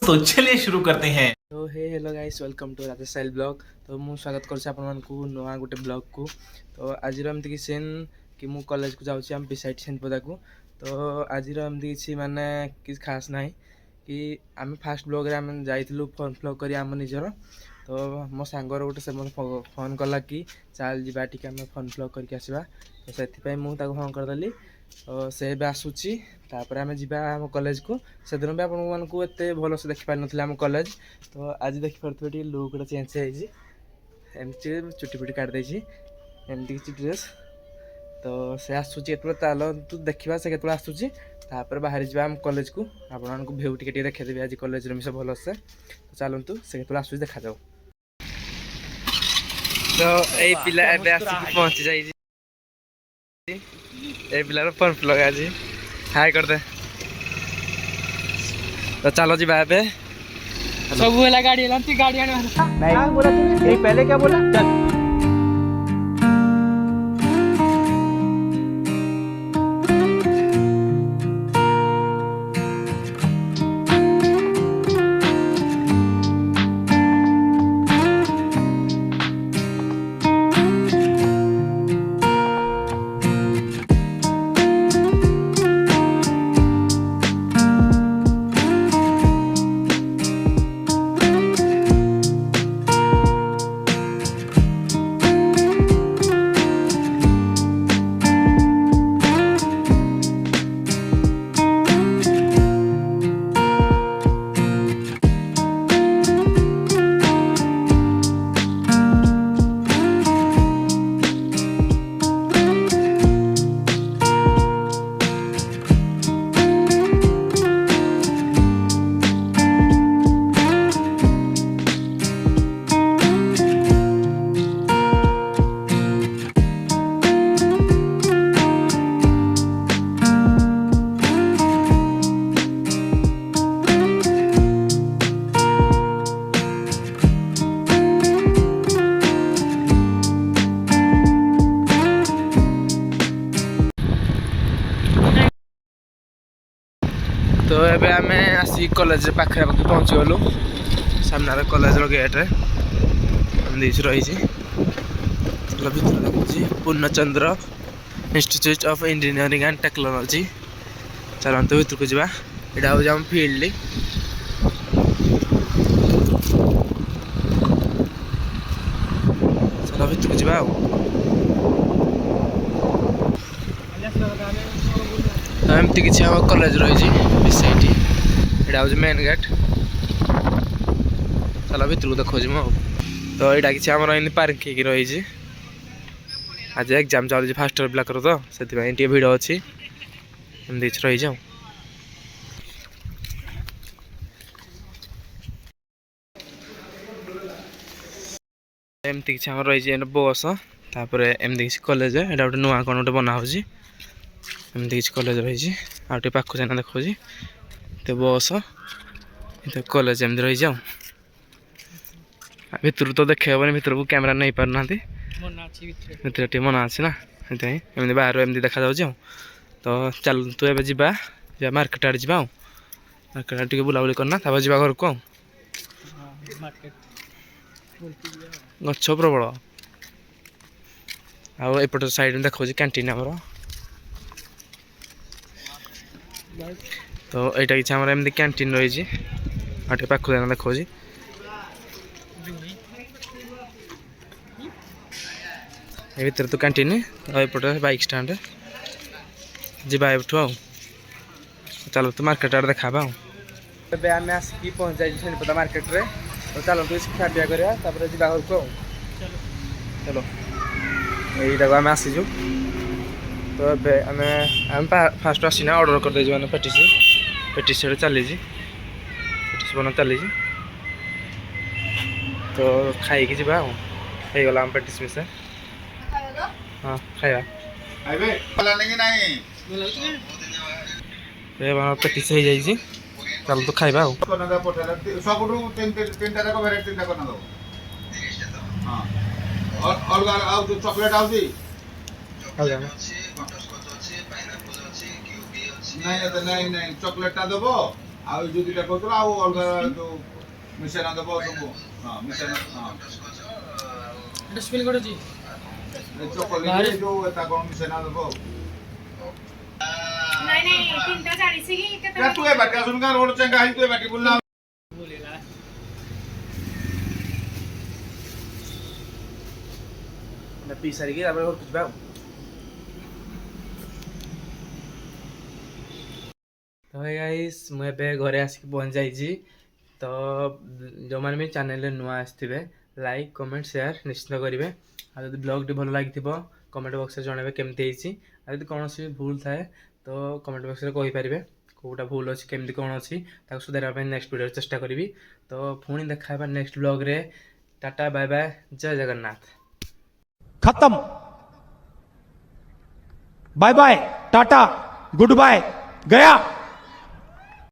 तो चलिए शुरू करते हैं। तो hello guys, welcome to Radhe style blog. तो मुझे स्वागत करूँ नुआ गोटे ब्लॉग को। तो आज एमती कि सीन कि मु कॉलेज को जाऊँ आम बिसाइड सेनपदा को। तो आज एमती कि माने किसी खास ना कि आम फास्ट ब्लॉग आम जाइलु फर्म फ्लग कर आम निजर। तो मो सांगर गोटे से मत फोन कला कि चल जा टी आम फर्म फ्लग करके आसवा। तो से फोन करदेली। तो से आसूची तापर आम जाम कॉलेज को। से दिन भी आपण मानक एत भल से देखी पारि ना आम कॉलेज। तो आज देखिपे लुक गोटे चेंज होमती चुटी फुटी काट देती एमती किसी ड्रेस। तो से आसूची तू देखा से के आसूची तापर बाहरी जा आम कॉलेज को। आपण भ्यू टे देखी आज कॉलेज मिस भल से। तो चलतु से आसूची देखा जाओ। तो यही पिला आसिक पहुँची जाइए पिलार फर्म फ्लग आज हाय कर दे। तो चलो जी बाबे सब वाला गाड़ी है गाड़ी आने नहीं बोला तूने पहले क्या बोला। चल तो एबे आम आसी कॉलेज पाखे पाखे पहुँची गलु। सामने कॉलेज गेट्रे रही देखुची Purnachandra institute of engineering and technology. चलते भर को जा यहाँ हूँ फील्ड। चल भर को जा तो एमती किसी आम कॉलेज रही यहाँ हूँ मेन गेट। चल भर को देखो मु। तो यहाँ किसी आम पार्क रही आज एग्जाम चलुची फास्ट इयर पिलाकर। तो से भिड़ अच्छी एमती रही जाऊँ। एमती किसी आम रही बस तापर एमती किसी कॉलेज यहाँ गोटे नुआ कौन गोटे बना होमती किसी कॉलेज रही आगे पाख जाना देखा तो बस तो कॉलेज एमती रही जाऊँ। भितर तो देखे हेनी भितर को कैमेरा नहीं पार ना भितर मना अच्छी ना एमती बाहर एमती देखा जाऊँ। तो चल तू ए जा मार्केट आड़े जा मार्केट आड़े बुलाबुली करना तापर जा घर को। गछ प्रबल आउट साइड में देखा कैंटीन आमर। तो यहाँ किसी आम एमती कैंटीन रही आगे पाख जाना देखा भर तो कैंटीन एपटे बाइक स्टैंड जा एठू। चलो तो मार्केट आड़े देखा आम आसिक पहुँच जाए पता मार्केट रे। तो चलते खा पिया करा जा घर को। चलो यहीटा आम आसीचु। तो आम फास्ट आसीना ऑर्डर कर मैंने पेटिस चली पेटिस बना चली। तो खाई जा गला आम पेटिस मिसे। हाँ खाया पेटिस हो जाए। चल तो खाइबा चॉकलेट नहीं चॉकलेट दब ଆଉ ଯୋଉ ଦିଟା କହୁଥିଲା ଆଉ ଅଲଗା ଯୋଉ ମିଶାନା ଦବ ସବୁ ହଁ ମିଶାନା ହଁ এটা স্পেল করেছি ଚକୋଲେଟ୍ ଯୋଉ ଏଟା କଣ ମିଶାନା ଦବ ନାଇଁ ନାଇଁ ତିନିଟା ଚାଳିଶ କି କେତେ ତୁ ଏ ବାଟି ଆସୁନୁ କାଁ ରୋଡ ଚେଙ୍ଗା ହେଇ ତୁ ଏ ବାଟି ବୁଲିଲା ପିଇ ସାରିକି ତାପରେ ଘରକୁ ଯିବା ଆଉ। ତ ଗାଇସ୍ ମୁଁ ଏବେ ଘରେ ଆସିକି ପହଞ୍ଚିଯାଇଛି। ତ ଯେଉଁମାନେ ବି ଚ୍ୟାନେଲରେ ନୂଆ ଆସିଥିବେ ଲାଇକ୍ କମେଣ୍ଟ ସେୟାର ନିଶ୍ଚିତ କରିବେ। ଆଉ ଯଦି ବ୍ଲଗ୍ଟି ଭଲ ଲାଗିଥିବ କମେଣ୍ଟ ବକ୍ସରେ ଜଣାଇବେ କେମିତି ହେଇଛି। ଆଉ ଯଦି କୌଣସି ଭୁଲ ଥାଏ ତ କମେଣ୍ଟ ବକ୍ସରେ କହିପାରିବେ କେଉଁଟା ଭୁଲ ଅଛି କେମିତି କ'ଣ ଅଛି ତାକୁ ସୁଧାରିବା ପାଇଁ ନେକ୍ସଟ ଭିଡ଼ିଓରେ ଚେଷ୍ଟା କରିବି। ତ ପୁଣି ଦେଖା ହେବା ନେକ୍ସଟ ବ୍ଲଗ୍ରେ। ଟାଟା ବାଏ ବାଏ ଜୟ ଜଗନ୍ନାଥ। खत्म bye bye tata goodbye गया।